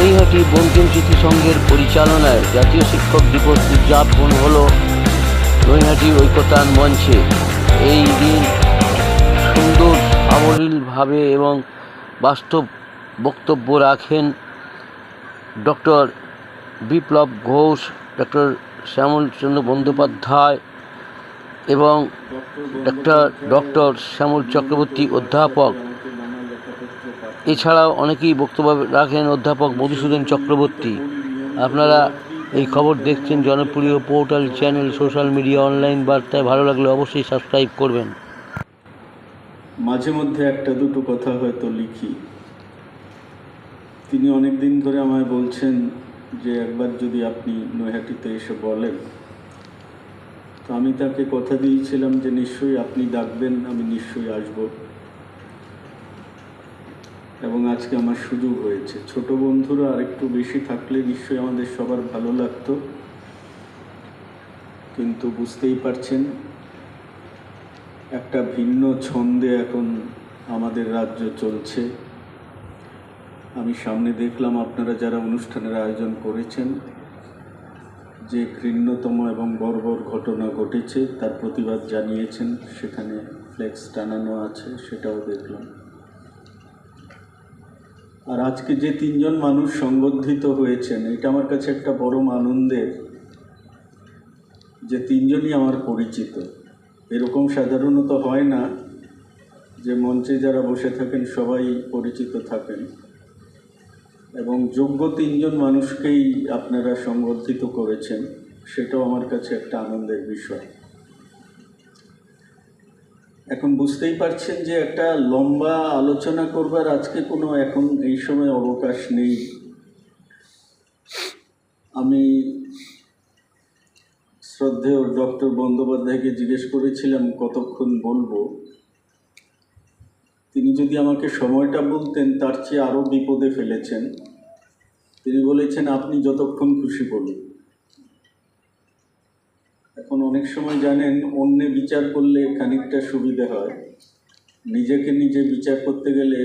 নৈহাটি বঙ্কিমস্মৃতি সংঘের পরিচালনায় জাতীয় শিক্ষক দিবস উদযাপন হলো নৈহাটি ঐকতান মঞ্চে। এই দিন সুন্দর সাবলীলভাবে এবং বাস্তব বক্তব্য রাখেন ডক্টর বিপ্লব ঘোষ, ডক্টর শ্যামলচন্দ্র বন্দ্যোপাধ্যায় এবং ডক্টর শ্যামল চক্রবর্তী অধ্যাপক। এছাড়াও অনেকেই বক্তব্য রাখেন অধ্যাপক মধুসূদন চক্রবর্তী। আপনারা এই খবর দেখছেন জনপ্রিয় portal, channel, social media, online বার্তায়। ভালো লাগলে অবশ্যই সাবস্ক্রাইব করবেন। মাঝে মধ্যে একটা দুটো কথা হয়তো লিখি। তিনি অনেক দিন ধরে আমায় বলছেন যে একবার যদি আপনি নৈহাটিতে এসে বলেন, তো আমি তাকে কথা দিয়েছিলাম যে নিশ্চয়ই আপনি ডাকবেন, আমি নিশ্চয়ই আসব। এবং আজকে আমার সুযোগ হয়েছে। ছোট বন্ধুরা আরেকটু বেশি থাকলে নিশ্চয়ই আমাদের সবার ভালো লাগতো, কিন্তু বুঝতেই পারছেন একটা ভিন্ন ছন্দে এখন আমাদের রাজ্য চলছে। আমি সামনে দেখলাম আপনারা যারা অনুষ্ঠানের আয়োজন করেছেন, যে ঘৃণ্যতম এবং বর্বর ঘটনা ঘটেছে তার প্রতিবাদ জানিয়েছেন, সেখানে ফ্লেক্স টানানো আছে, সেটাও দেখলাম। আর আজকে যে তিনজন মানুষ সংবর্ধিত হয়েছেন, এটা আমার কাছে একটা বড় আনন্দের, যে তিনজনই আমার পরিচিত। এরকম সাধারণত হয় না যে মঞ্চে যারা বসে থাকেন সবাই পরিচিত থাকেন, এবং যোগ্য তিনজন মানুষকেই আপনারা সংবর্ধিত করেছেন, সেটাও আমার কাছে একটা আনন্দের বিষয়। এখন বুঝতেই পারছেন যে একটা লম্বা আলোচনা করবার আজকে কোনো এখন এই সময় অবকাশ নেই। আমি শ্রদ্ধেয় ডক্টর বন্দ্যোপাধ্যায়কে জিজ্ঞেস করেছিলাম কতক্ষণ বলবো। তিনি যদি আমাকে সময়টা বলতেন তার চেয়ে আরও বিপদে ফেলেছেন। তিনি বলেছেন আপনি যতক্ষণ খুশি বলুন। এখন অনেক সময় জানেন অন্যে বিচার করলে খানিকটা সুবিধে হয়, নিজেকে নিজে বিচার করতে গেলে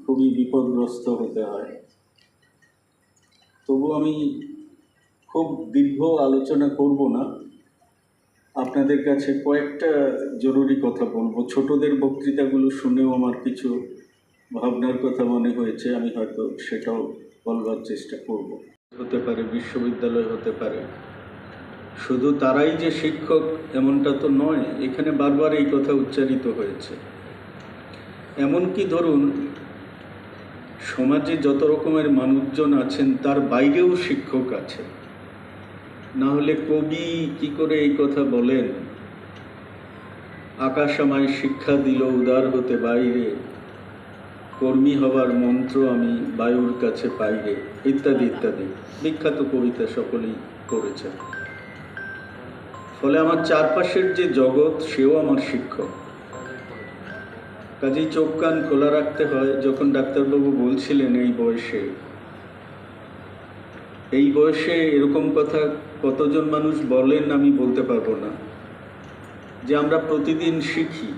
খুবই বিপদগ্রস্ত হতে হয়। তবু আমি খুব দীর্ঘ আলোচনা করব না, আপনাদের কাছে কয়েকটা জরুরি কথা বলবো। ছোটদের বক্তৃতাগুলো শুনেও আমার কিছু ভাবনার কথা মনে হয়েছে, আমি হয়তো সেটাও বলবার চেষ্টা করব। হতে পারে বিশ্ববিদ্যালয়, হতে পারে। শুধু তারাই যে শিক্ষক এমনটা তো নয়, এখানে বারবার এই কথা উচ্চারিত হয়েছে। এমনকি ধরুন সমাজে যত রকমের মানুষজন আছেন তার বাইরেও শিক্ষক আছে, না হলে কবি কি করে এই কথা বলেন, আকাশ আমায় শিক্ষা দিল উদার হতে বাইরে, কর্মী হবার মন্ত্র আমি বায়ুর কাছে পাইরে, ইত্যাদি ইত্যাদি বিখ্যাত কবিতা সকলেই করেছেন। ফলে আমার চারপাশের যে জগৎ সেও আমার শিক্ষক। কাজেই চোখ কান খোলা রাখতে হয়। যখন ডাক্তারবাবু বলছিলেন এই বয়সে এরকম কথা কতজন মানুষ বলেন আমি বলতে পারবো না, যে আমরা প্রতিদিন শিখি।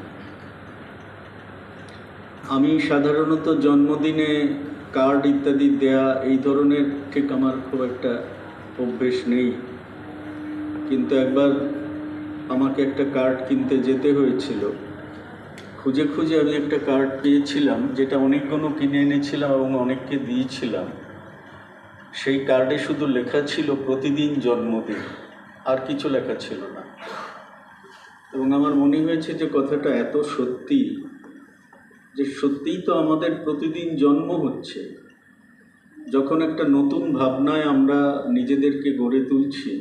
আমি সাধারণত জন্মদিনে কার্ড ইত্যাদি দেয়া এই ধরনের ঠিক আমার খুব একটা অভ্যেস নেই, কিন্তু একবার আমাকে একটা কার্ড কিনতে যেতে হয়েছিল। খুঁজে খুঁজে আমি একটা কার্ড পেয়েছিলাম, যেটা অনেকগুলো কিনে এনেছিলাম এবং অনেককে দিয়েছিলাম। সেই কার্ডে শুধু লেখা ছিল প্রতিদিন জন্মদিন, আর কিছু লেখা ছিল না। এবং আমার মনে হয়েছে যে কথাটা এত সত্যি, যে সত্যিই তো আমাদের প্রতিদিন জন্ম হচ্ছে। যখন একটা নতুন ভাবনায় আমরা নিজেদেরকে গড়ে তুলছি,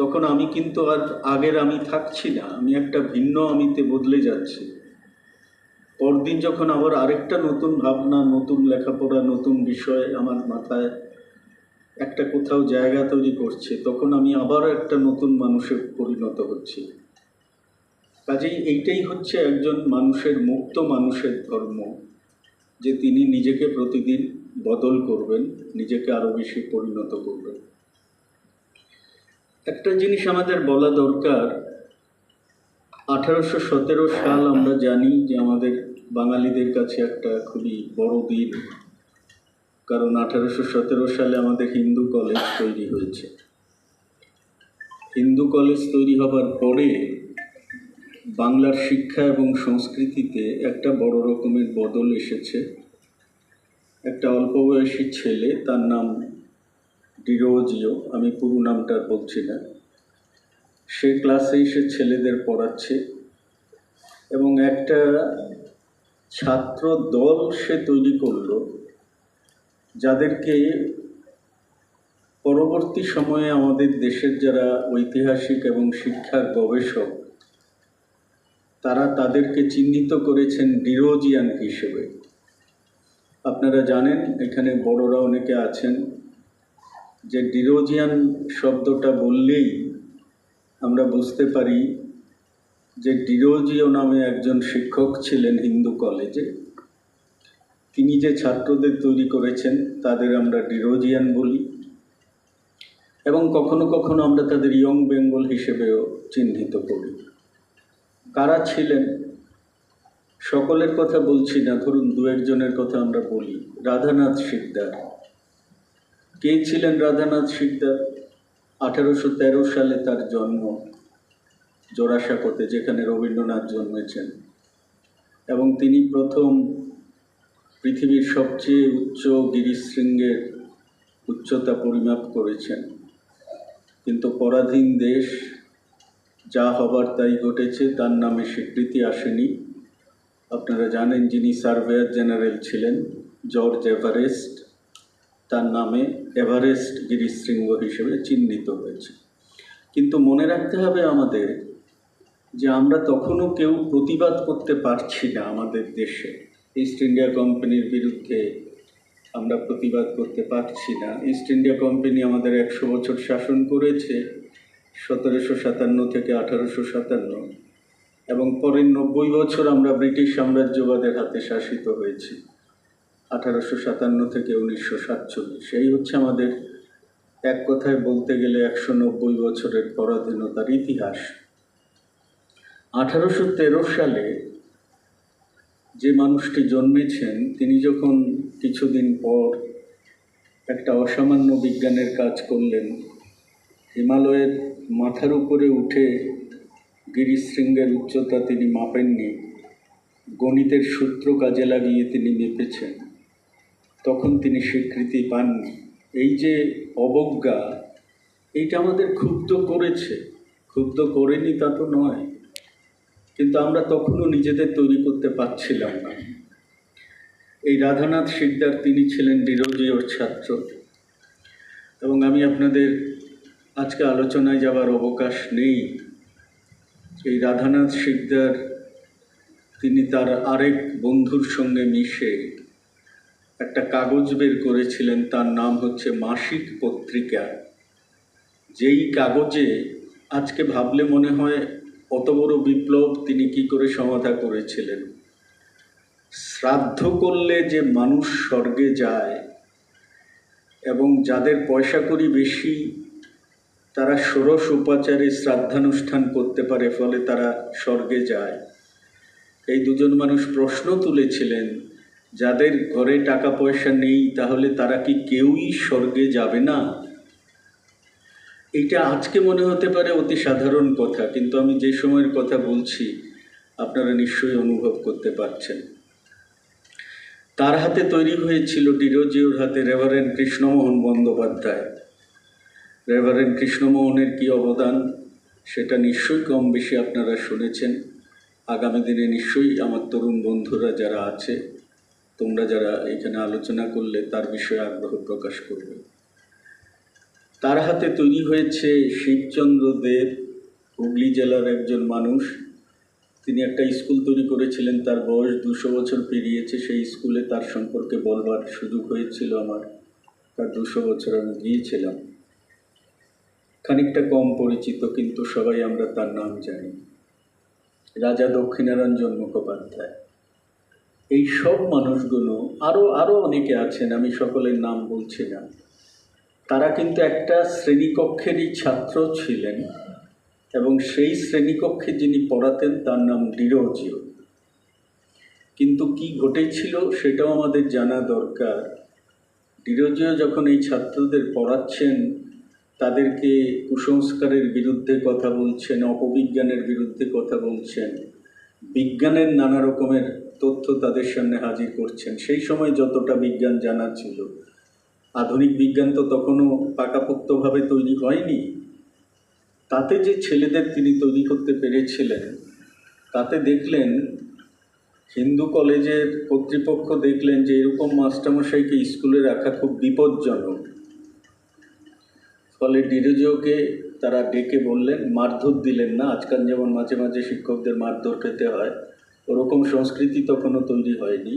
তখন আমি কিন্তু আর আগের আমি থাকছি না, আমি একটা ভিন্ন আমিতে বদলে যাচ্ছি। পরদিন যখন আবার আরেকটা নতুন ভাবনা, নতুন লেখাপড়া, নতুন বিষয় আমার মাথায় একটা কোথাও জায়গা তৈরি করছে, তখন আমি আবার একটা নতুন মানুষে পরিণত হচ্ছি। কাজেই এইটাই হচ্ছে একজন মানুষের, মুক্ত মানুষের ধর্ম, যে তিনি নিজেকে প্রতিদিন বদল করবেন, নিজেকে আরো বেশি পরিণত করবেন। একটা জিনিস আমাদের বলা দরকার, 1817 সাল আমরা জানি যে আমাদের বাঙালিদের কাছে একটা খুবই বড় দিন। কারণ 1817 সালে আমাদের হিন্দু কলেজ তৈরি হয়েছে। হিন্দু কলেজ তৈরি হবার পরে বাংলার শিক্ষা এবং সংস্কৃতিতে একটা বড় রকমের বদল এসেছে। একটা অল্প বয়সী ছেলে, তার নাম ডিরোজিও, আমি পুরো নামটা বলছি না, সে ক্লাসে এসে ছেলেদের পড়াচ্ছে এবং একটা ছাত্র দল সে তৈরি করলো, যাদেরকে পরবর্তী সময়ে আমাদের দেশের যারা ঐতিহাসিক এবং শিক্ষার গবেষক তারা তাদেরকে চিহ্নিত করেছেন ডিরোজিয়ান হিসেবে। আপনারা জানেন, এখানে বড়রা অনেকে আছেন, যে ডিরোজিয়ান শব্দটা বললেই আমরা বুঝতে পারি যে ডিরোজিও নামে একজন শিক্ষক ছিলেন হিন্দু কলেজে। তিনি যে ছাত্রদের তৈরি করেছেন তাদের আমরা ডিরোজিয়ান বলি এবং কখনো কখনো আমরা তাদের ইয়ং বেঙ্গল হিসেবেও চিহ্নিত করি। কারা ছিলেন সকলের কথা বলছি না, ধরুন দু একজনের কথা আমরা বলি। রাধানাথ শিকদার। কে ছিলেন রাধানাথ শিকদার? 1813 সালে তার জন্ম জোড়াসাঁকোতে, যেখানে রবীন্দ্রনাথ জন্মেছেন, এবং তিনি প্রথম পৃথিবীর সবচেয়ে উচ্চ গিরিশৃঙ্গের উচ্চতা পরিমাপ করেছেন। কিন্তু পরাধীন দেশ, যা হবার তাই ঘটেছে, তার নামে স্বীকৃতি আসেনি। আপনারা জানেন যিনি সার্ভেয়ার জেনারেল ছিলেন, জর্জ এভারেস্ট, তার নামে এভারেস্ট গিরিশৃঙ্গ হিসেবে চিহ্নিত হয়েছে। কিন্তু মনে রাখতে হবে আমাদের যে আমরা তখনও কেউ প্রতিবাদ করতে পারছি না। আমাদের দেশে ইস্ট ইন্ডিয়া কোম্পানির বিরুদ্ধে আমরা প্রতিবাদ করতে পারছি না। ইস্ট ইন্ডিয়া কোম্পানি আমাদের 100 বছর শাসন করেছে, 1757 থেকে 1857, এবং পরের 90 বছর আমরা ব্রিটিশ সাম্রাজ্যবাদের হাতে শাসিত হয়েছি, 1857 থেকে 1947। এই হচ্ছে আমাদের এক কথায় বলতে গেলে 190 বছরের পরাধীনতার ইতিহাস। 1813 সালে যে মানুষটি জন্মেছেন, তিনি যখন কিছুদিন পর একটা অসামান্য বিজ্ঞানের কাজ করলেন, হিমালয়ের মাথার উপরে উঠে গিরিশৃঙ্গের উচ্চতা তিনি মাপেননি, গণিতের সূত্র কাজে লাগিয়ে তিনি মেপেছেন, তখন তিনি স্বীকৃতি পাননি। এই যে অবজ্ঞা, এইটা আমাদের ক্ষুব্ধ করেছে। ক্ষুব্ধ করেনি তা তো নয়, কিন্তু আমরা তখনও নিজেদের তৈরি করতে পারছিলাম না। এই রাধানাথ শিকদার, তিনি ছিলেন ডিরোজিওর ছাত্র, এবং আমি আপনাদের আজকে আলোচনায় যাওয়ার অবকাশ নেই। এই রাধানাথ শিকদার তিনি তার আরেক বন্ধুর সঙ্গে মিশে একটা কাগজ বের করেছিলেন, তার নাম হচ্ছে মাসিক পত্রিকা। যেই কাগজে আজকে ভাবলে মনে হয় অত বড় বিপ্লব তিনি কি করে সমাধা করেছিলেন। শ্রাদ্ধ করলে যে মানুষ স্বর্গে যায়, এবং যাদের পয়সা কড়ি বেশি তারা ষোড়শ উপাচারে শ্রাদ্ধানুষ্ঠান করতে পারে, ফলে তারা স্বর্গে যায়। এই দুজন মানুষ প্রশ্ন তুলেছিলেন, যাদের ঘরে টাকা পয়সা নেই তাহলে তারা কি কেউই স্বর্গে যাবে না? এইটা আজকে মনে হতে পারে অতি সাধারণ কথা, কিন্তু আমি যে সময়ের কথা বলছি আপনারা নিশ্চয়ই অনুভব করতে পারছেন। তার হাতে তৈরি হয়েছিল, ডিরোজিওর হাতে, রেভারেন্ড কৃষ্ণমোহন বন্দ্যোপাধ্যায়। রেভারেন্ড কৃষ্ণমোহনের কি অবদান সেটা নিশ্চয়ই কম বেশি আপনারা শুনেছেন। আগামী দিনে নিশ্চয়ই আমার তরুণ বন্ধুরা যারা আছে, তোমরা যারা এখানে আলোচনা করলে তার বিষয়ে আগ্রহ প্রকাশ করবে। তার হাতে তৈরি হয়েছে শিবচন্দ্র দেব, হুগলি জেলার একজন মানুষ। তিনি একটা স্কুল তৈরি করেছিলেন, তার বয়স 200 বছর পেরিয়েছে। সেই স্কুলে তার সম্পর্কে বলবার সুযোগ হয়েছিল আমার, তার 200 বছর আমি গিয়েছিলাম। খানিকটা কম পরিচিত, কিন্তু সবাই আমরা তার নাম জানি। রাজা দক্ষিণারঞ্জন মুখোপাধ্যায়। এই সব মানুষগুলো, আরও অনেকে আছেন, আমি সকলের নাম বলছি না, তারা কিন্তু একটা শ্রেণীকক্ষেরই ছাত্র ছিলেন, এবং সেই শ্রেণীকক্ষে যিনি পড়াতেন তার নাম ডিরোজিও। কিন্তু কি ঘটেছিল সেটাও আমাদের জানা দরকার, ডিরোজিও যখন এই ছাত্রদের পড়াচ্ছেন, তাদেরকে কুসংস্কারের বিরুদ্ধে কথা বলছেন, অপবিজ্ঞানের বিরুদ্ধে কথা বলছেন, বিজ্ঞানের নানা রকমের তথ্য তাদের সামনে হাজির করছেন, সেই সময় যতটা বিজ্ঞান জানা ছিল, আধুনিক বিজ্ঞান তো তখনও পাকাপোক্তভাবে তৈরি হয়নি, তাতে যে ছেলেদের তিনি তৈরি করতে পেরেছিলেন, তাতে দেখলেন হিন্দু কলেজের কর্তৃপক্ষ দেখলেন যে এরকম মাস্টারমশাইকে স্কুলে রাখা খুব বিপজ্জনক। ফলে ডিরোজিওকে তারা ডেকে বললেন, মারধর দিলেন না, আজকাল যেমন মাঝে মাঝে শিক্ষকদের মারধর খেতে হয়, ওরকম সংস্কৃতি তখনও তৈরি হয়নি।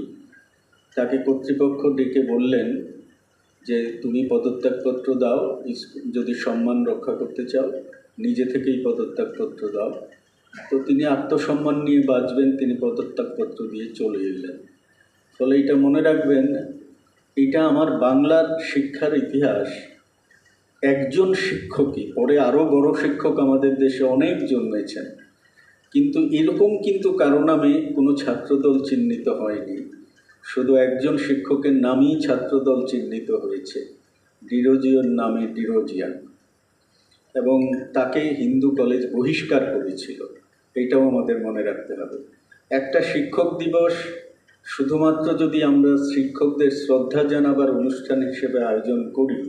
তাকে কর্তৃপক্ষ ডেকে বললেন যে তুমি পদত্যাগপত্র দাও, যদি সম্মান রক্ষা করতে চাও নিজে থেকেই পদত্যাগপত্র দাও। তো তিনি আত্মসম্মান নিয়ে বাঁচবেন, তিনি পদত্যাগপত্র দিয়ে চলে এলেন। ফলে এটা মনে রাখবেন, এটা আমার বাংলার শিক্ষার ইতিহাস। একজন শিক্ষকই, পরে আরও বড় শিক্ষক আমাদের দেশে অনেক জন্মেছেন, কিন্তু এরকম কিন্তু কারো নামে কোনো ছাত্রদল চিহ্নিত হয়নি। শুধু একজন শিক্ষকের নামেই ছাত্রদল চিহ্নিত হয়েছে, ডিরোজিওর নামে ডিরোজিয়ান, এবং তাকে হিন্দু কলেজ বহিষ্কার করেছিল। এইটাও আমাদের মনে রাখতে হবে। একটা শিক্ষক দিবস শুধুমাত্র যদি আমরা শিক্ষকদের শ্রদ্ধা জানাবার অনুষ্ঠান হিসেবে আয়োজন করি,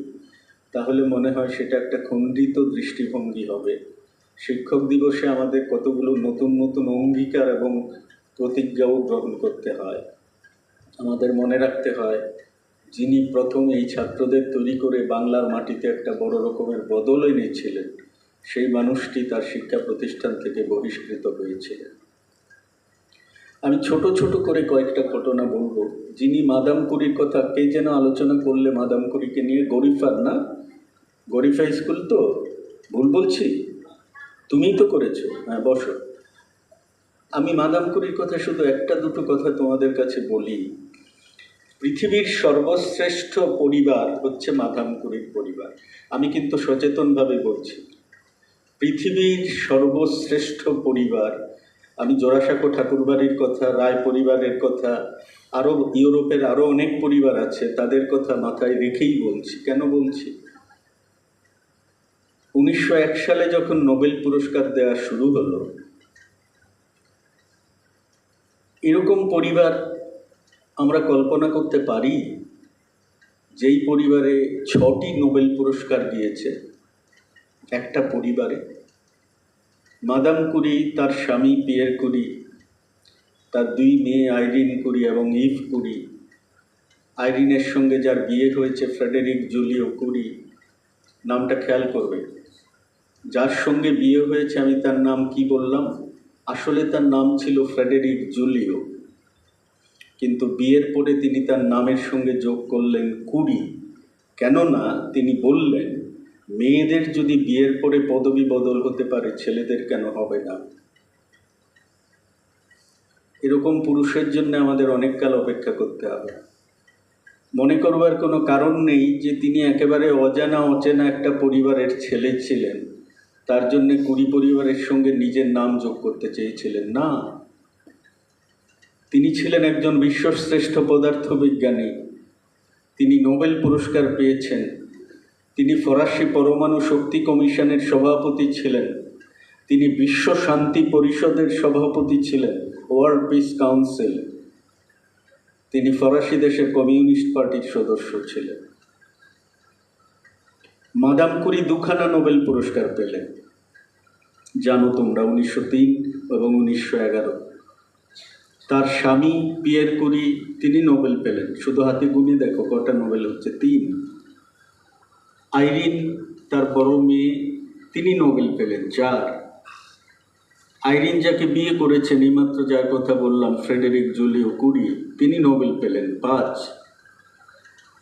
তাহলে মনে হয় সেটা একটা খণ্ডিত দৃষ্টিভঙ্গি হবে। শিক্ষক দিবসে আমাদের কতগুলো নতুন নতুন অঙ্গীকার এবং প্রতিজ্ঞাও গ্রহণ করতে হয়। আমাদের মনে রাখতে হয়, যিনি প্রথম এই ছাত্রদের তৈরি করে বাংলার মাটিতে একটা বড় রকমের বদল এনেছিলেন, সেই মানুষটি তার শিক্ষা প্রতিষ্ঠান থেকে বহিষ্কৃত হয়েছিলেন। আমি ছোট ছোট করে কয়েকটা ঘটনা বলবো। যিনি মাদাম কুরির কথা, কে যেন আলোচনা করলে মাদাম কুরিকে নিয়ে, গরিফার না, গরিফা স্কুল তো, ভুল বলছি? তুমিই তো করেছো, হ্যাঁ বসো। আমি মাদাম কুরির কথা শুধু একটা দুটো কথা তোমাদের কাছে বলি। পৃথিবীর সর্বশ্রেষ্ঠ পরিবার হচ্ছে মাদাম কুরির পরিবার। আমি কিন্তু সচেতনভাবে বলছি, পৃথিবীর সর্বশ্রেষ্ঠ পরিবার। আমি জোড়াসাঁকো ঠাকুরবাড়ির কথা, রায় পরিবারের কথা, আরও ইউরোপের আরও অনেক পরিবার আছে, তাদের কথা মাথায় রেখেই বলছি। কেন বলছি? 1901 সালে যখন নোবেল পুরস্কার দেওয়া শুরু হলো, এরকম পরিবার আমরা কল্পনা করতে পারি? যেই পরিবারে 6টি নোবেল পুরস্কার দিয়েছে একটা পরিবারে। মাদাম কুরি, তার স্বামী পিয়ের কুরি, তার 2 মেয়ে আইরিন কুরি এবং ইভ কুরি, আইরিনের সঙ্গে যার বিয়ে হয়েছে ফ্রেডেরিক জুলিও কুরি, নামটা খেয়াল করবে। যার সঙ্গে বিয়ে হয়েছে, আমি তার নাম কি বললাম? আসলে তার নাম ছিল ফ্রেডেরিক জুলিও, কিন্তু বিয়ের পরে তিনি তার নামের সঙ্গে যোগ করলেন কুরি। কেননা তিনি বললেন, মেয়েদের যদি বিয়ের পরে পদবি বদল হতে পারে, ছেলেদের কেন হবে না? এরকম পুরুষের জন্য আমাদের অনেক কাল অপেক্ষা করতে হবে। মনে করবার কোনো কারণ নেই যে তিনি একেবারে অজানা অচেনা একটা পরিবারের ছেলে ছিলেন, তার জন্য কুরি পরিবারের সঙ্গে নিজের নাম যোগ করতে চেয়েছিলেন না। তিনি ছিলেন একজন বিশ্বশ্রেষ্ঠ পদার্থবিজ্ঞানী, তিনি নোবেল পুরস্কার পেয়েছেন, তিনি ফরাসি পরমাণু শক্তি কমিশনের সভাপতি ছিলেন, তিনি বিশ্ব শান্তি পরিষদের সভাপতি ছিলেন, ওয়ার্ল্ড পিস কাউন্সিল, তিনি ফরাসি দেশের কমিউনিস্ট পার্টির সদস্য ছিলেন। মাদাম কুরি 2খানা নোবেল পুরস্কার পেলেন, জানো তোমরা, 1903 এবং 1911। তার স্বামী পিয়ের কুরি, তিনি নোবেল পেলেন, শুধু হাতে গুনে দেখো কটা নোবেল হচ্ছে, 3। আইরিন, তার বড় মেয়ে, তিনি নোবেল পেলেন, 4। আইরিন যাকে বিয়ে করেছেন, এইমাত্র যার কথা বললাম, ফ্রেডেরিক জুলিও কুরি, তিনি নোবেল পেলেন, 5।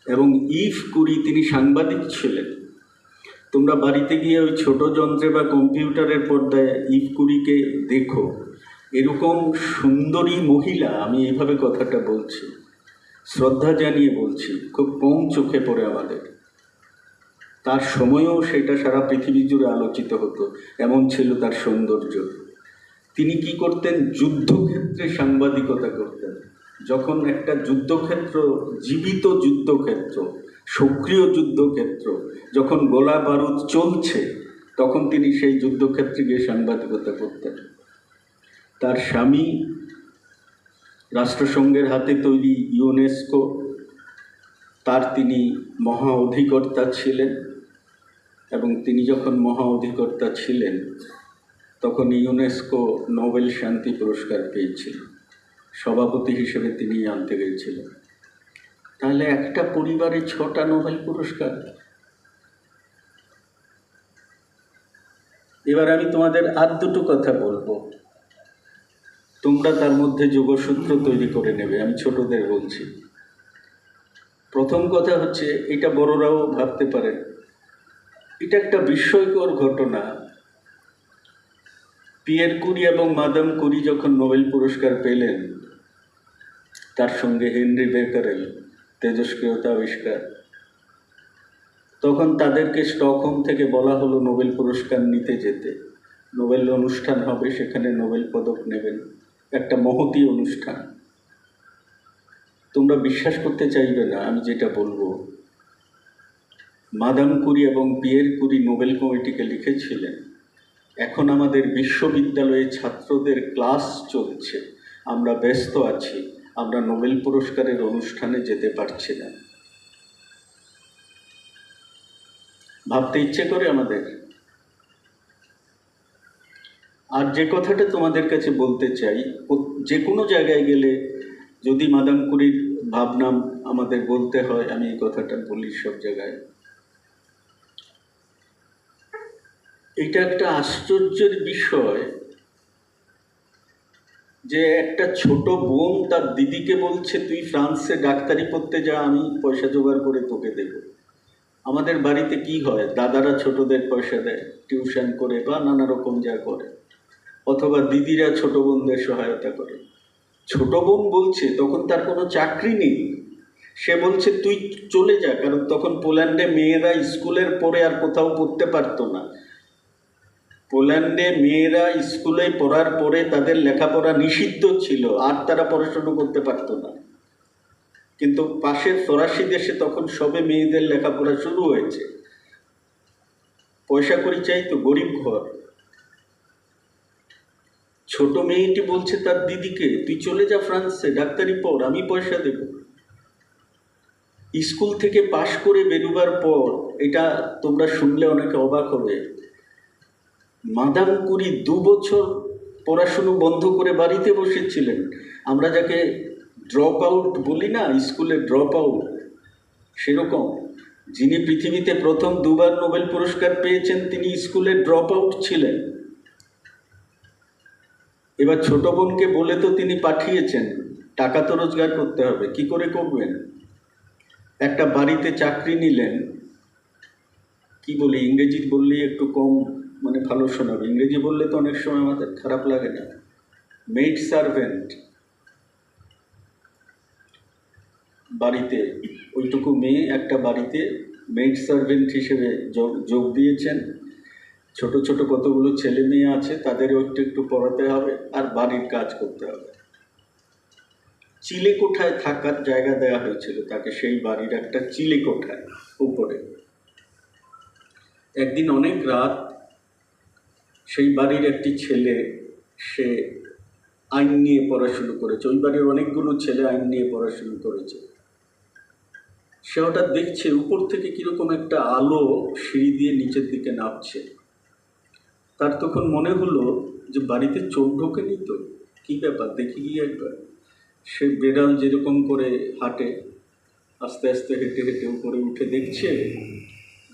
এবং ইভ কুরি, তিনি সাংবাদিক ছিলেন। তোমরা বাড়িতে গিয়ে ওই ছোট যন্ত্রে বা কম্পিউটারের পর্দায় ইভ কুরিকে দেখো, এরকম সুন্দরী মহিলা, আমি এইভাবে কথাটা বলছি, শ্রদ্ধা জানিয়ে বলছি, খুব কম চোখে পড়ে আমাদের। তার সময়েও সেটা সারা পৃথিবী জুড়ে আলোচিত হতো, এমন ছিল তার সৌন্দর্য। তিনি কি করতেন? যুদ্ধক্ষেত্রে সাংবাদিকতা করতেন। যখন একটা যুদ্ধক্ষেত্র, জীবিত যুদ্ধক্ষেত্র, সক্রিয় যুদ্ধক্ষেত্র, যখন গোলা বারুদ চলছে তখন তিনি সেই যুদ্ধক্ষেত্রে গিয়ে সাংবাদিকতা করতেন। তার স্বামী রাষ্ট্রসংঘের হাতে তৈরি ইউনেস্কো, তার তিনি মহা অধিকর্তা ছিলেন, এবং তিনি যখন মহা অধিকর্তা ছিলেন তখন ইউনেস্কো নোবেল শান্তি পুরস্কার পেয়েছিল, সভাপতি হিসেবে তিনি আনতে গিয়েছিলেন। তাহলে একটা পরিবারে 6টা নোবেল পুরস্কার। এবার আমি তোমাদের আর দুটো কথা বলবো, তোমরা তার মধ্যে যোগসূত্র তৈরি করে নেবে। আমি ছোটদের বলছি। প্রথম কথা হচ্ছে, এটা বড়রাও ভাবতে পারেন, এটা একটা বিস্ময়কর ঘটনা। পিয়ের কুরি এবং মাদাম কুরি যখন নোবেল পুরস্কার পেলেন, তার সঙ্গে হেনরি বেকারেল, তেজস্ক্রিয়তা আবিষ্কার, তখন তাদেরকে স্টকহোম থেকে বলা হলো নোবেল পুরস্কার নিতে যেতে। নোবেল অনুষ্ঠান হবে, সেখানে নোবেল পদক নেবেন, একটা মহতী অনুষ্ঠান। তোমরা বিশ্বাস করতে চাইবে না আমি যেটা বলবো। মাদাম কুরি এবং পিয়ের কুরি নোবেল কমিটিকে লিখেছিলেন, এখন আমাদের বিশ্ববিদ্যালয়ে ছাত্রদের ক্লাস চলছে, আমরা ব্যস্ত আছি, আমরা নোবেল পুরস্কারের অনুষ্ঠানে যেতে পারছি না। ভাবতে ইচ্ছে করে আমাদের। আর যে কথাটা তোমাদের কাছে বলতে চাই, যে কোনো জায়গায় গেলে যদি মাদাম কুরির ভাবনা আমাদের বলতে হয়, আমি এই কথাটা বলি সব জায়গায়। এটা একটা আশ্চর্যের বিষয় যে একটা ছোট বোন তার দিদিকে বলছে, তুই ফ্রান্সে ডাক্তারি পড়তে যা, আমি পয়সা জোগাড় করে তোকে দেব। আমাদের বাড়িতে কি হয়, দাদারা ছোটদের পয়সা দেয় টিউশন করে বা নানা রকম যা করে, অথবা দিদিরা ছোট বোনদের সহায়তা করে। ছোট বোন বলছে, তখন তার কোনো চাকরি নেই, সে বলছে তুই চলে যা, কারণ তখন পোল্যান্ডে মেয়েরা স্কুলের পরে আর কোথাও পড়তে পারতো না। পোল্যান্ডে মেয়েরা স্কুলে পড়ার পরে তাদের লেখাপড়া নিষিদ্ধ ছিল, আর তারা পড়াশুনো করতে পারতো না। কিন্তু পাশের ফরাসি দেশে তখন সবে মেয়েদের লেখাপড়া শুরু হয়েছে। পয়সা করি চাই তো, গরিব ঘর। ছোট মেয়েটি বলছে তার দিদিকে, তুই চলে যা ফ্রান্সে, ডাক্তারি পড়, আমি পয়সা দেব। স্কুল থেকে পাশ করে বেরোবার পর, এটা তোমরা শুনলে অনেকে অবাক হবে, মাদাম কুরি 2 বছর পড়াশুনো বন্ধ করে বাড়িতে বসেছিলেন। আমরা যাকে ড্রপ আউট বলি না, স্কুলে ড্রপ আউট, সেরকম। যিনি পৃথিবীতে প্রথম 2বার নোবেল পুরস্কার পেয়েছেন, তিনি স্কুলে ড্রপ আউট ছিলেন। এবার ছোট বোনকে বলে তো তিনি পাঠিয়েছেন, টাকা তো রোজগার করতে হবে, কি করে করবেন? একটা বাড়িতে চাকরি নিলেন। কি বলি, ইংরেজি বললেই একটু কম মানে ভালো শোনাবে, ইংরেজি বললে তো অনেক সময় আমাদের খারাপ লাগে না। মেড সার্ভেন্ট, বাড়িতে ওইটুকু মেয়ে একটা বাড়িতে মেড সার্ভেন্ট হিসেবে যোগ দিয়েছেন। ছোট ছোট কতগুলো ছেলে মেয়ে আছে, তাদেরও একটু একটু পড়াতে হবে আর বাড়ির কাজ করতে হবে। চিলে কোঠায় থাকার জায়গা দেওয়া হয়েছিল তাকে, সেই বাড়ির একটা চিলে কোঠায় উপরে। একদিন অনেক রাত, সেই বাড়ির একটি ছেলে, সে আইন নিয়ে পড়াশুনো করেছে, ওই বাড়ির অনেকগুলো ছেলে আইন নিয়ে পড়াশুনো করেছে। সে হঠাৎ দেখছে উপর থেকে কিরকম একটা আলো সিঁড়ি দিয়ে নিচের দিকে নামছে। তার তখন মনে হলো যে বাড়িতে চোর ঢোকেনি তো, কী ব্যাপার, দেখি গিয়ে একবার। সে বেড়াল যেরকম করে হাঁটে, আস্তে আস্তে হেঁটে হেঁটে উপরে উঠে দেখছে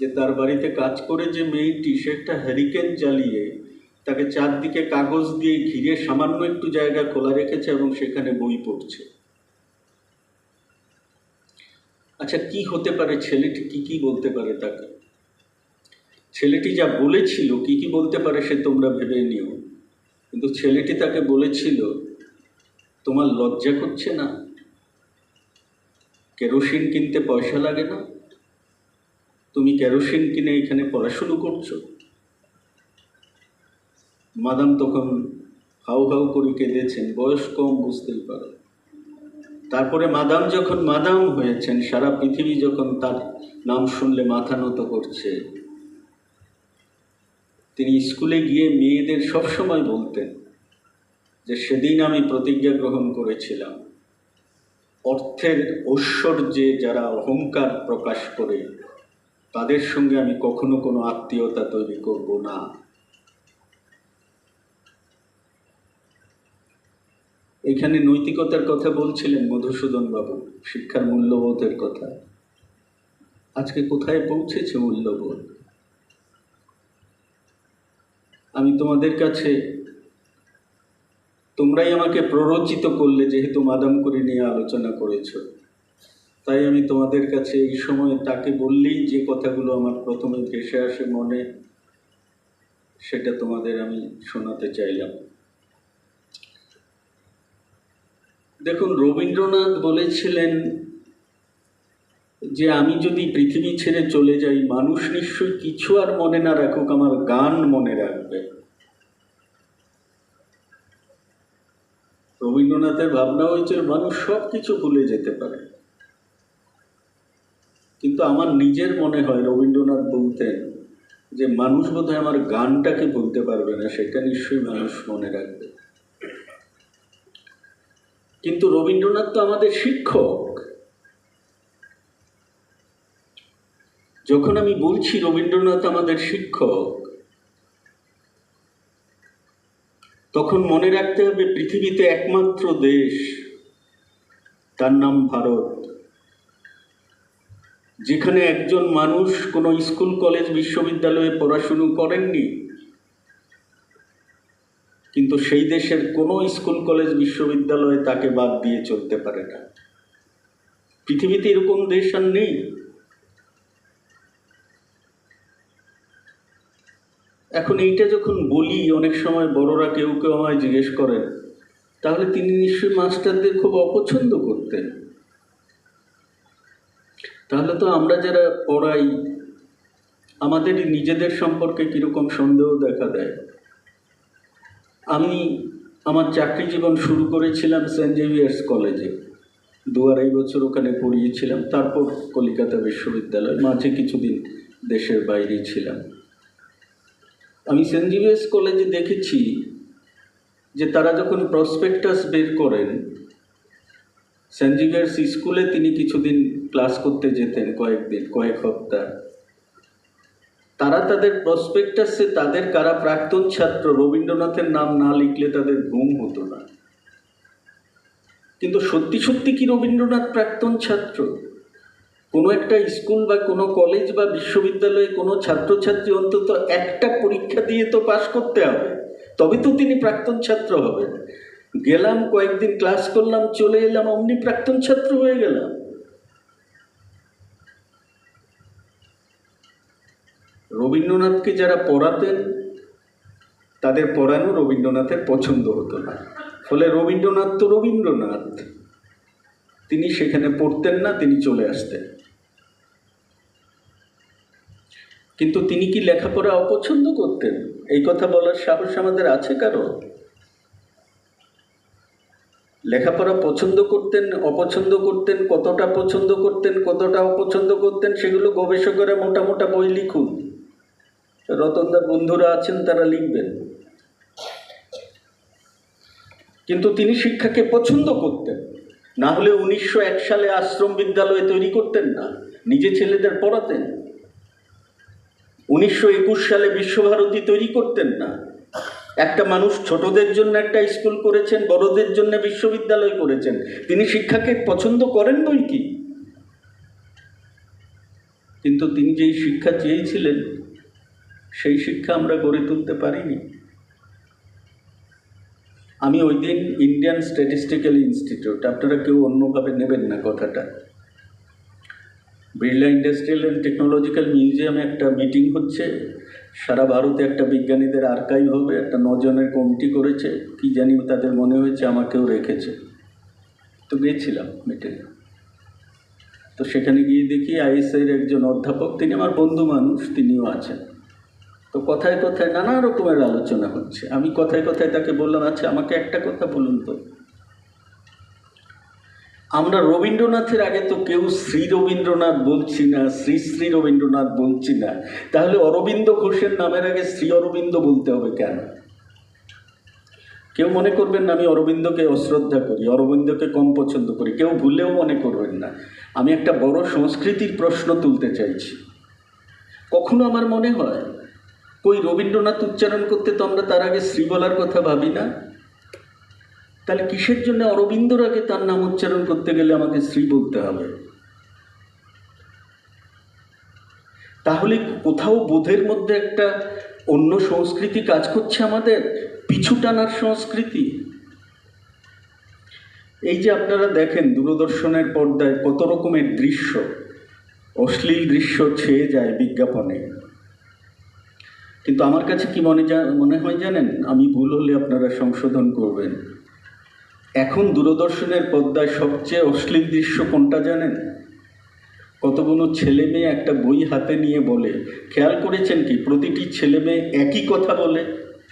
যে তার বাড়িতে কাজ করে যে মেয়েটি, সে একটা হ্যারিকেন জ্বালিয়ে তাকে চারদিকে কাগজ দিয়ে ঘিরে সামান্য একটু জায়গা খোলা রেখেছে এবং সেখানে বই পড়ছে। আচ্ছা, কি হতে পারে, ছেলেটি কি কি বলতে পারে তাকে? ছেলেটি যা বলেছিল, কি কি বলতে পারে সে তোমরা ভেবে নিও। কিন্তু ছেলেটি তাকে বলেছিল, তোমার লজ্জা করছে না? কেরোসিন কিনতে পয়সা লাগে না, তুমি কেরোসিন কিনে এখানে পড়াশুনো করছো? মাদাম তখন হাউ হাউ করে কেঁদেছেন, বয়স কম বুঝতেই পারো। তারপরে মাদাম যখন মাদাম হয়েছেন, সারা পৃথিবী যখন তার নাম শুনলে মাথা নত করছে, তিনি স্কুলে গিয়ে মেয়েদের সবসময় বলতেন যে সেদিন আমি প্রতিজ্ঞা গ্রহণ করেছিলাম, অর্থের ঐশ্বর্যে যারা অহংকার প্রকাশ করে তাদের সঙ্গে আমি কখনো কোনো আত্মীয়তা তৈরি করব না। এখানে নৈতিকতার কথা বলছিলেন মধুসূদন বাবু, শিক্ষার মূল্যবোধের কথা। আজকে কোথায় পৌঁছেছে মূল্যবোধ? আমি তোমাদের কাছে, তোমরাই আমাকে প্ররোচিত করলে, যেহেতু মাদাম করে নিয়ে আলোচনা করেছ, তাই আমি তোমাদের কাছে এই সময় তাকে বললেই যে কথাগুলো আমার প্রথমে ভেসে আসে মনে, সেটা তোমাদের আমি শোনাতে চাইলাম। দেখুন, রবীন্দ্রনাথ বলেছিলেন যে আমি যদি পৃথিবী ছেড়ে চলে যাই, মানুষ নিশ্চয়ই কিছু আর মনে না রাখুক, আমার গান মনে রাখবে। রবীন্দ্রনাথের ভাবনা হয়েছিল মানুষ সব কিছু ভুলে যেতে পারে, কিন্তু আমার নিজের মনে হয় রবীন্দ্রনাথ বলতেন যে মানুষ বোধহয় আমার গানটাকে বলতে পারবে না, সেটা নিশ্চয়ই মানুষ মনে রাখবে। কিন্তু রবীন্দ্রনাথ তো আমাদের শিক্ষক। যখন আমি বলছি রবীন্দ্রনাথ আমাদের শিক্ষক, তখন মনে রাখতে হবে পৃথিবীতে একমাত্র দেশ, তার নাম ভারত, যেখানে একজন মানুষ কোনো স্কুল কলেজ বিশ্ববিদ্যালয়ে পড়াশুনো করেননি, কিন্তু সেই দেশের কোনো স্কুল কলেজ বিশ্ববিদ্যালয়ে তাকে বাদ দিয়ে চলতে পারে না। পৃথিবীতে এরকম দেশ আর নেই। এখন এইটা যখন বলি, অনেক সময় বড়রা কেউ কেউ আমায় জিজ্ঞেস করেন, তাহলে তিনি নিশ্চয়ই মাস্টারদের খুব অপছন্দ করতেন। তাহলে তো আমরা যারা পড়াই, আমাদের নিজেদের সম্পর্কে কীরকম সন্দেহ দেখা দেয়। আমি আমার চাকরি জীবন শুরু করেছিলাম সেন্ট জেভিয়ার্স কলেজে, 2-2.5 বছর ওখানে পড়িয়েছিলাম। তারপর কলিকাতা বিশ্ববিদ্যালয়, মাঝে কিছুদিন দেশের বাইরে ছিলাম। আমি সেন্ট জেভিয়ার্স কলেজে দেখেছি যে তারা যখন প্রসপেক্টাস বের করেন, সেন্ট জেভিয়ার্স স্কুলে তিনি কিছুদিন ক্লাস করতে যেতেন, কয়েক সপ্তাহ। তারা তাদের প্রসপেক্টাসে তাদের কারা প্রাক্তন ছাত্র রবীন্দ্রনাথের নাম না লিখলে তাদের ঘুম হতো না। কিন্তু সত্যি সত্যি কি রবীন্দ্রনাথ প্রাক্তন ছাত্র? কোনো একটা স্কুল বা কোনো কলেজ বা বিশ্ববিদ্যালয়ে কোনো ছাত্রছাত্রী অন্তত একটা পরীক্ষা দিয়ে তো পাশ করতে হবে, তবে তো তিনি প্রাক্তন ছাত্র হবেন। গেলাম, কয়েকদিন ক্লাস করলাম, চলে এলাম, অমনি প্রাক্তন ছাত্র হয়ে গেলাম। রবীন্দ্রনাথকে যারা পড়াতেন, তাদের পড়ানো রবীন্দ্রনাথের পছন্দ হতো না। ফলে রবীন্দ্রনাথ তো রবীন্দ্রনাথ, তিনি সেখানে পড়তেন না, তিনি চলে আসতেন। কিন্তু তিনি কি লেখাপড়া অপছন্দ করতেন? এই কথা বলার সাহস আমাদের আছে কারো? লেখাপড়া পছন্দ করতেন, অপছন্দ করতেন, কতটা পছন্দ করতেন, কতটা অপছন্দ করতেন, সেগুলো গবেষকেরা মোটা মোটা বই লিখুন। রতনদার বন্ধুরা আছেন, তারা লিখবেন। কিন্তু তিনি শিক্ষাকে পছন্দ করতেন, না হলে 1901 সালে আশ্রম বিদ্যালয় তৈরি করতেন না, নিজে ছেলেদের পড়াতেন। 1921 সালে বিশ্বভারতী তৈরি করতেন না। একটা মানুষ ছোটদের জন্য একটা স্কুল করেছেন, বড়দের জন্য বিশ্ববিদ্যালয় করেছেন। তিনি শিক্ষাকে পছন্দ করেন বই কি, কিন্তু তিনি যেই শিক্ষা চেয়েছিলেন সেই শিক্ষা আমরা গড়ে তুলতে পারিনি। আমি ওই দিন ইন্ডিয়ান স্ট্যাটিস্টিক্যাল ইনস্টিটিউট, আপনারা কেউ অন্যভাবে নেবেন না কথাটা, বিড়লা ইন্ডাস্ট্রিয়াল অ্যান্ড টেকনোলজিক্যাল মিউজিয়ামে একটা মিটিং হচ্ছে, সারা ভারতে একটা বিজ্ঞানীদের আর্কাইভ হবে, একটা 9 জনের কমিটি করেছে, কি জানি তাদের মনে হয়েছে আমাকেও রেখেছে। তো গিয়েছিলাম মিটিংয়ে। তো সেখানে গিয়ে দেখি আইএসআইয়ের একজন অধ্যাপক, তিনি আমার বন্ধু মানুষ, তিনিও আছেন। তো কথায় কথায় নানা রকমের আলোচনা হচ্ছে। আমি কথায় কথায় তাকে বললাম, আচ্ছা আমাকে একটা কথা বলুন তো, আমরা রবীন্দ্রনাথের আগে তো কেউ শ্রী রবীন্দ্রনাথ বলছি না, শ্রী শ্রী রবীন্দ্রনাথ বলছি না, তাহলে অরবিন্দ ঘোষের নামের আগে শ্রী অরবিন্দ বলতে হবে কেন? কেউ মনে করবেন না আমি অরবিন্দকে অশ্রদ্ধা করি, অরবিন্দকে কম পছন্দ করি, কেউ ভুলেও মনে করবেন না। আমি একটা বড় সংস্কৃতির প্রশ্ন তুলতে চাইছি। কখনো আমার মনে হয় কই রবীন্দ্রনাথ উচ্চারণ করতে তো আমরা তার আগে শ্রী বলার কথা ভাবি না? তাহলে কিসের জন্য অরবিন্দর আগে তার নাম উচ্চারণ করতে গেলে আমাকে শ্রী বলতে হবে? তাহলে কোথাও বোধের মধ্যে একটা অন্য সংস্কৃতি কাজ করছে, আমাদের পিছু টানার সংস্কৃতি। এই যে আপনারা দেখেন দূরদর্শনের পর্দায় কত রকমের দৃশ্য, অশ্লীল দৃশ্য ছেয়ে যায় বিজ্ঞাপনে, কিন্তু আমার কাছে কি মনে হয় জানেন, আমি ভুল হলে আপনারা সংশোধন করবেন, এখন দূরদর্শনের পর্দায় সবচেয়ে অশ্লীল দৃশ্য কোনটা জানেন? কতগুলো ছেলে মেয়ে একটা বই হাতে নিয়ে বলে, খেয়াল করেছেন কি প্রতিটি ছেলে মেয়ে একই কথা বলে?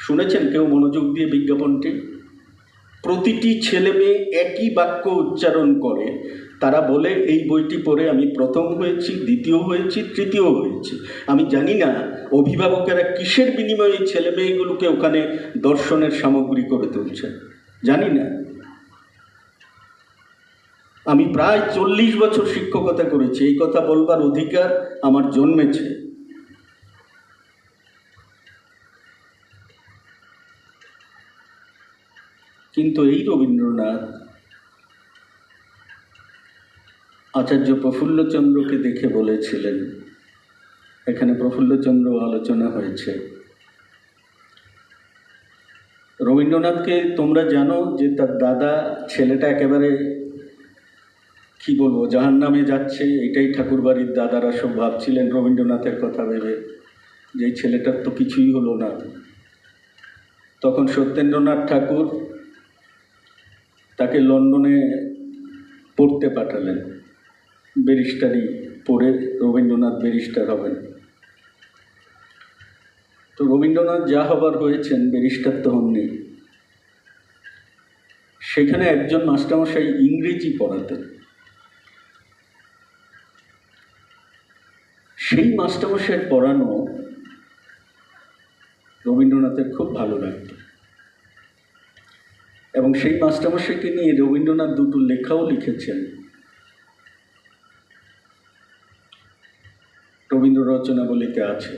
শুনেছেন কেউ মনোযোগ দিয়ে বিজ্ঞাপনটি? প্রতিটি ছেলে মেয়ে একই বাক্য উচ্চারণ করে, তারা বলে এই বইটি পড়ে আমি প্রথম হয়েছি, দ্বিতীয় হয়েছি, তৃতীয় হয়েছি। আমি জানি না অভিভাবকেরা কিসের বিনিময়ে ছেলে মেয়েগুলোকে ওখানে দর্শনের সামগ্রী করে তুলছেন, জানি না। আমি প্রায় 40 বছর শিক্ষকতা করেছি, এই কথা বলবার অধিকার আমার জন্মেছে। কিন্তু এই রবীন্দ্রনাথ আচার্য প্রফুল্লচন্দ্রকে দেখে বলেছিলেন, এখানে প্রফুল্লচন্দ্র আলোচনা হয়েছে, রবীন্দ্রনাথকে তোমরা জানো যে তার দাদা ছেলেটা একেবারে কি বলবো জাহান্নামে যাচ্ছে, এটাই ঠাকুরবাড়ির দাদারা সব ভাবছিলেন রবীন্দ্রনাথের কথা ভেবে, যে ছেলেটার তো কিছুই হলো না। তখন সত্যেন্দ্রনাথ ঠাকুর তাকে লন্ডনে পড়তে পাঠালেন, ব্যারিস্টারি পড়ে রবীন্দ্রনাথ ব্যারিস্টার হবেন। তো রবীন্দ্রনাথ যা হবার হয়েছেন, ব্যারিস্টার তো হননি। সেখানে একজন মাস্টারমশাই ইংরেজি পড়াতেন, সেই মাস্টারমশাইয়ের পড়ানো রবীন্দ্রনাথের খুব ভালো লাগতো, এবং সেই মাস্টারমশাইকে নিয়ে রবীন্দ্রনাথ দুটো লেখাও লিখেছেন, রবীন্দ্র রচনাবলীতে আছে।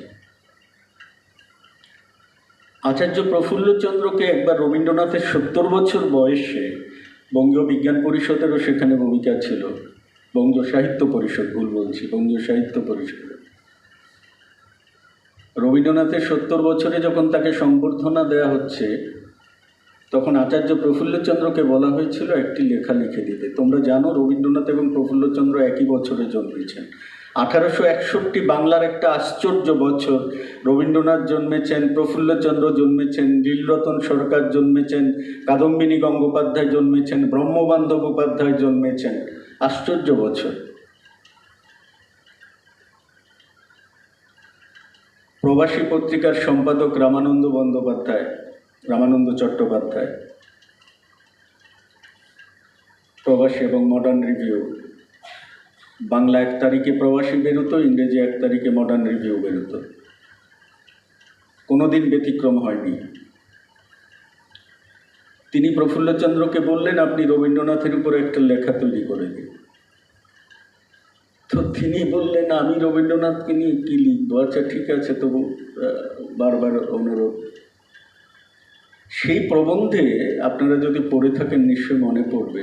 আচার্য প্রফুল্লচন্দ্রকে একবার রবীন্দ্রনাথের 70 বছর বয়সে বঙ্গীয় বিজ্ঞান পরিষদেরও সেখানে ভূমিকা ছিল, বঙ্গীয় সাহিত্য পরিষদ, ভুল বলছি, বঙ্গীয় সাহিত্য পরিষদ। রবীন্দ্রনাথের 70 বছরে যখন তাকে সংবর্ধনা দেওয়া হচ্ছে, তখন আচার্য প্রফুল্লচন্দ্রকে বলা হয়েছিল একটি লেখা লিখে দিতে। তোমরা জানো রবীন্দ্রনাথ এবং প্রফুল্লচন্দ্র একই বছরে জন্মেছেন। 1861 বাংলার একটা আশ্চর্য বছর। রবীন্দ্রনাথ জন্মেছেন, প্রফুল্লচন্দ্র জন্মেছেন, নীলরতন সরকার জন্মেছেন, কাদম্বিনী গঙ্গোপাধ্যায় জন্মেছেন, ব্রহ্মবান্ধব উপাধ্যায় জন্মেছেন। আশ্চর্য বছর। প্রবাসী পত্রিকার সম্পাদক রামানন্দ চট্টোপাধ্যায়, প্রবাসী এবং মডার্ন রিভিউ, বাংলা 1 তারিখে প্রবাসী বেরোতো, ইংরেজি 1 তারিখে মডার্ন রিভিউ বেরোতো, কোনোদিন ব্যতিক্রম হয়নি। তিনি প্রফুল্লচন্দ্রকে বললেন আপনি রবীন্দ্রনাথের উপর একটা লেখা তৈরি করে দিন। তো তিনি বললেন আমি রবীন্দ্রনাথকে নিয়ে কী লিখবো? আচ্ছা ঠিক আছে, তবু বারবার অনুরোধ। সেই প্রবন্ধে আপনারা যদি পড়ে থাকেন নিশ্চয়ই মনে পড়বে।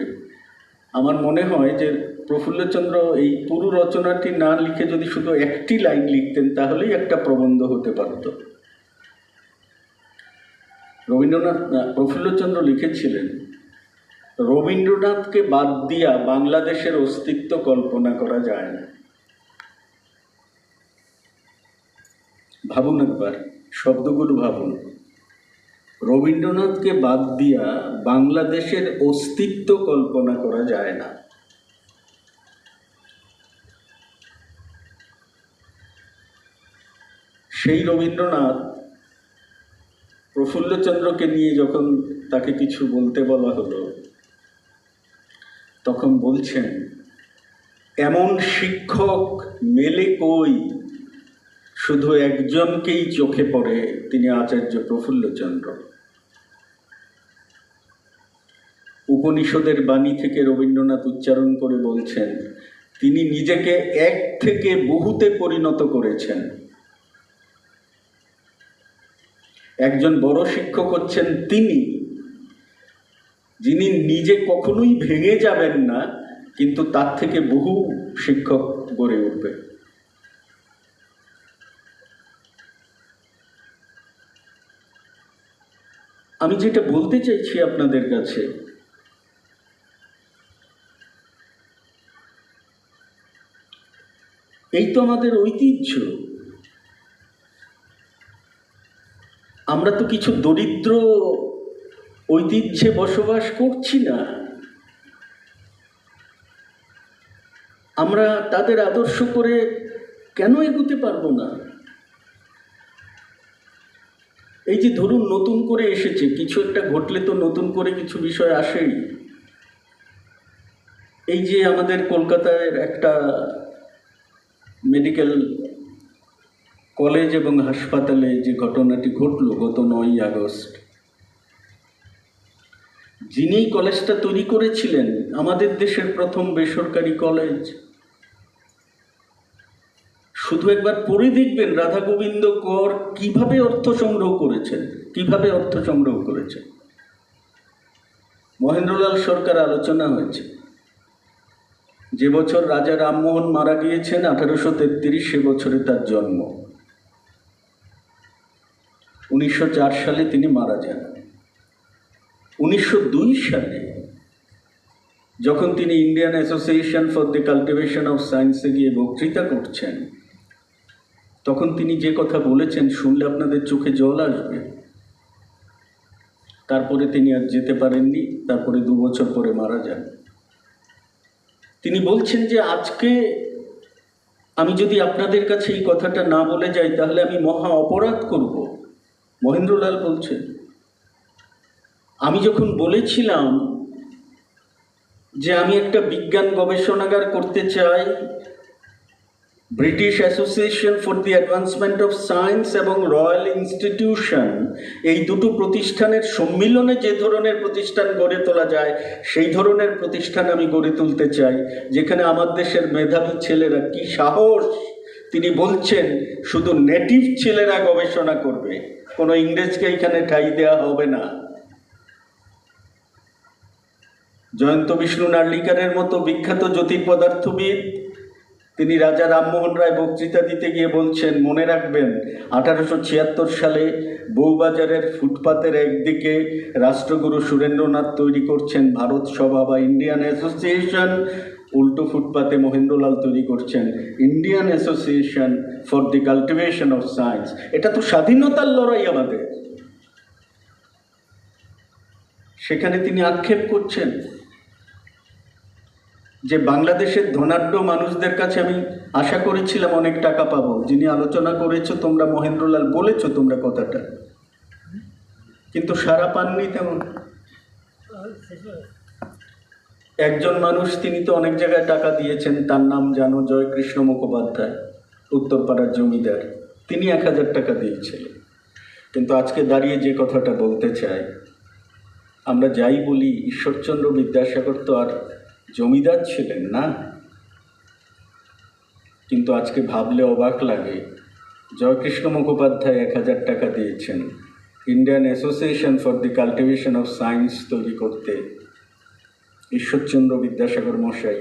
আমার মনে হয় যে প্রফুল্লচন্দ্র এই পুরো রচনাটি না লিখে যদি শুধু একটি লাইন লিখতেন তাহলেই একটা প্রবন্ধ হতে পারত। প্রফুল্লচন্দ্র লিখেছিলেন, রবীন্দ্রনাথকে বাদ দিয়া বাংলাদেশের অস্তিত্ব কল্পনা করা যায় না। ভাবুন একবার, শব্দগুলো ভাবুন। রবীন্দ্রনাথকে বাদ দিয়া বাংলাদেশের অস্তিত্ব কল্পনা করা যায় না। সেই রবীন্দ্রনাথ প্রফুল্লচন্দ্রকে নিয়ে যখন তাকে কিছু বলতে বলা হলো, তখন বলছেন, এমন শিক্ষক মেলে কই, শুধু একজনকেই চোখে পড়ে, তিনি আচার্য প্রফুল্লচন্দ্র। উপনিষদের বাণী থেকে রবীন্দ্রনাথ উচ্চারণ করে বলছেন, তিনি নিজেকে এক থেকে বহুতে পরিণত করেছেন। একজন বড় শিক্ষক হচ্ছেন তিনি, যিনি নিজে কখনোই ভেঙে যাবেন না, কিন্তু তার থেকে বহু শিক্ষক গড়ে উঠবে। আমি যেটা বলতে চাইছি আপনাদের কাছে, এই তো আমাদের ঐতিহ্য। আমরা তো কিছু দরিদ্র ঐতিহ্যে বসবাস করছি না। আমরা তাদের আদর্শ করে কেন এগোতে পারবো না? এই যে ধরুন নতুন করে এসেছে, কিছু একটা ঘটলে তো নতুন করে কিছু বিষয় আসেই। এই যে আমাদের কলকাতায় একটা মেডিকেল কলেজ এবং হাসপাতালে যে ঘটনাটি ঘটল গত 9ই আগস্ট, যিনি কলেজটা তৈরি করেছিলেন, আমাদের দেশের প্রথম বেসরকারি কলেজ। শুধু একবার পড়ে দেখবেন রাধা গোবিন্দ কর কিভাবে অর্থ সংগ্রহ করেছেন। মহেন্দ্রলাল সরকার আলোচনা হয়েছে। যে বছর রাজা রামমোহন মারা গিয়েছেন 1833, সে বছরে তার জন্ম। 1904 সালে তিনি মারা যান। 1902 সালে যখন তিনি Indian association for the cultivation of সায়েন্সে গিয়ে বক্তৃতা করছেন, তখন তিনি যে কথা বলেছেন শুনলে আপনাদের চোখে জল আসবে। তারপরে তিনি আর যেতে পারেননি, তারপরে 2 বছর পরে মারা যান। তিনি বলছেন যে আজকে আমি যদি আপনাদের কাছে এই কথাটা না বলে যাই তাহলে আমি মহা অপরাধ করব। মহেন্দ্রলাল বলছেন, আমি যখন বলেছিলাম যে আমি একটা বিজ্ঞান গবেষণাগার করতে চাই, British association for the advancement of science এবং রয়্যাল ইনস্টিটিউশন, এই দুটো প্রতিষ্ঠানের সম্মিলনে যে ধরনের প্রতিষ্ঠান গড়ে তোলা যায় সেই ধরনের প্রতিষ্ঠান আমি গড়ে তুলতে চাই, যেখানে আমার দেশের মেধাবী ছেলেরা, কি সাহস, তিনি বলছেন শুধু নেটিভ ছেলেরা গবেষণা করবে, কোনো ইংরেজকে এখানে ঠাঁই দেওয়া হবে না। জয়ন্ত বিষ্ণু নার্লিকারের মতো বিখ্যাত জ্যোতির্পদার্থবিদ, তিনি রাজা রামমোহন রায় বক্তৃতা দিতে গিয়ে বলছেন, মনে রাখবেন 1876 সালে বউবাজারের ফুটপাতের একদিকে রাষ্ট্রগুরু সুরেন্দ্রনাথ তৈরি করছেন ভারত সভা বা ইন্ডিয়ান অ্যাসোসিয়েশন, উল্টো ফুটপাতে মহেন্দ্রলাল তৈরি করছেন Indian association for the cultivation of science. এটা তো স্বাধীনতার লড়াই আমাদের। সেখানে তিনি আক্ষেপ করছেন যে বাংলাদেশের ধনাঢ্য মানুষদের কাছে আমি আশা করেছিলাম অনেক টাকা পাবো। যিনি আলোচনা করেছো তোমরা, মহেন্দ্রলাল বলেছো তোমরা কথাটা, কিন্তু সারা পাননি তেমন। একজন মানুষ, তিনি তো অনেক জায়গায় টাকা দিয়েছেন, তার নাম জানো, জয়কৃষ্ণ মুখোপাধ্যায়, উত্তরপাড়ার জমিদার। তিনি 1000 টাকা দিয়েছিলেন। কিন্তু আজকে দাঁড়িয়ে যে কথাটা বলতে চাই, আমরা যাই বলি ঈশ্বরচন্দ্র বিদ্যাসাগর তো আর জমিদার ছিলেন না। কিন্তু আজকে ভাবলে অবাক লাগে, জয়কৃষ্ণ মুখোপাধ্যায় 1000 টাকা দিয়েছেন Indian association for the cultivation of science তৈরি করতে। ঈশ্বরচন্দ্র বিদ্যাসাগর মশাই,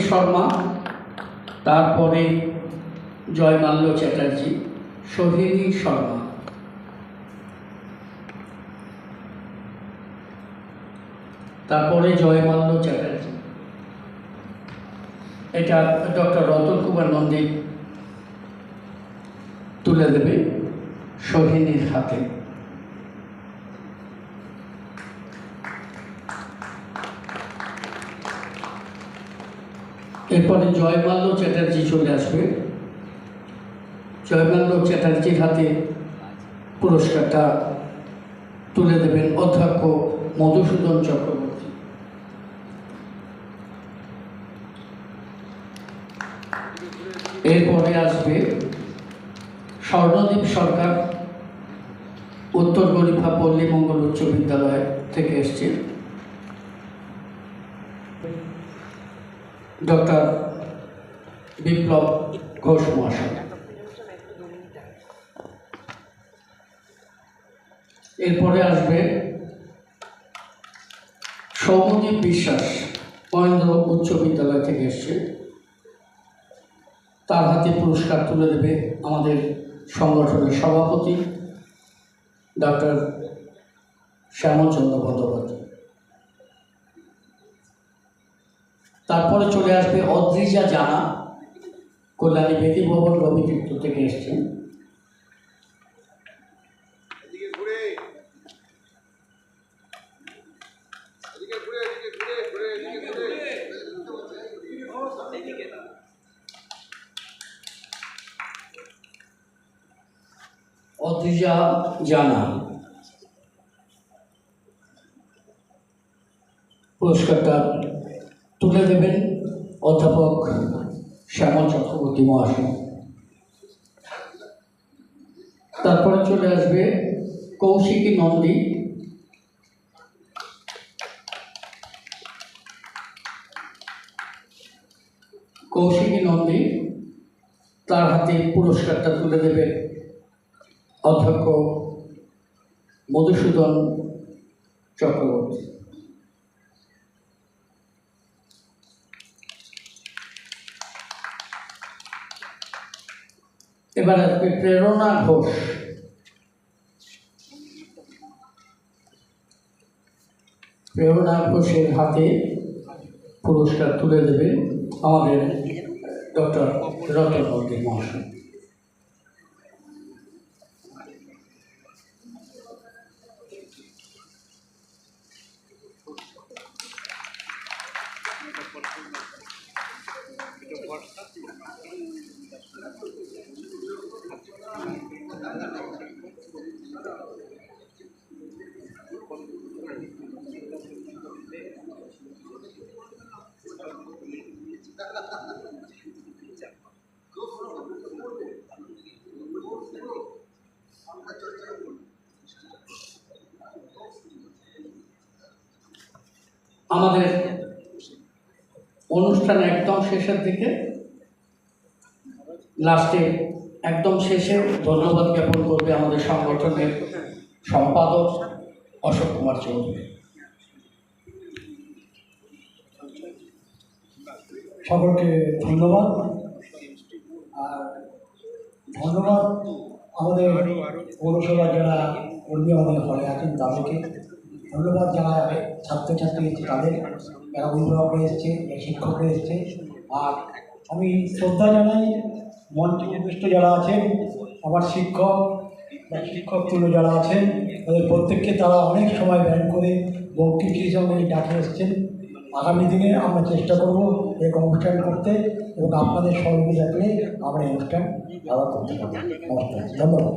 শর্মা, তারপরে জয়মাল্য চ্যাটার্জি, সোহিনী শর্মা, তারপরে জয়মাল্য চ্যাটার্জি। এটা ডক্টর রতন কুমার নন্দী তুলে দেবে সোহিনীর হাতে। এরপরে জয়মাল্য চ্যাটার্জি চলে আসবে। জয়মাল্য চ্যাটার্জির হাতে পুরস্কারটা তুলে দেবেন অধ্যক্ষ মধুসূদন চক্রবর্তী। এরপরে আসবে স্বর্ণদীপ সরকার, উত্তর গরিফা পল্লী মঙ্গল উচ্চ বিদ্যালয় থেকে এসছে। ডক্টর বিপ্লব ঘোষ মহাশয়। এরপরে আসবে সৌমদীপ বিশ্বাস, মহেন্দ্র উচ্চ বিদ্যালয় থেকে এসছে। তার হাতে পুরস্কার তুলে দেবে আমাদের সংগঠনের সভাপতি ডক্টর শ্যামচন্দ্র বন্দ্যোপাধ্যায়। তারপরে চলে আসবে অদ্রিজা জানা, কল্যাণী বেদি ভবন রবিতীর্থ থেকে এসছেন। অদ্রিজা জানা পুরস্কারটা তুলে দেবেন অধ্যাপক শ্যামল চক্রবর্তী মহাশয়। তারপরে চলে আসবে কৌশিকী নন্দী, তার হাতে পুরস্কারটা তুলে দেবে অধ্যক্ষ মধুসূদন চক্রবর্তী। এবার আসবে প্রেরণা ঘোষ। প্রেরণা ঘোষের হাতে পুরস্কার তুলে দেবে আমাদের ডক্টর রতন নন্দী মহাশয়। আমাদের অনুষ্ঠান একদম শেষের দিকে, লাস্টে একদম শেষে ধন্যবাদ জ্ঞাপন করবে আমাদের সংগঠনের সম্পাদক অশোক কুমার চৌধুরী। সকলকে ধন্যবাদ। আর ধন্যবাদ আমাদের পৌরসভার যারা কর্মী আমাদের হলে আছেন তাদেরকে ধন্যবাদ, যারা ছাত্রছাত্রী এসছে তাদের, যারা অভিভাবকরা এসছে, শিক্ষকরা এসছে। আর আমি শ্রদ্ধা জানাই মঞ্চে উপস্থিত যারা আছেন, আমার শিক্ষক বা শিক্ষকগুলো যারা আছেন তাদের প্রত্যেককে তারা অনেক সময় ব্যয় করে বঙ্কিম হিসাবে ডাকে এসছেন। আগামী দিনে আমরা চেষ্টা করব এরকম অনুষ্ঠান করতে এবং আপনাদের সহযোগিতা পেলে আমরা এই অনুষ্ঠান আবার করতে পারব। নমস্কার, ধন্যবাদ।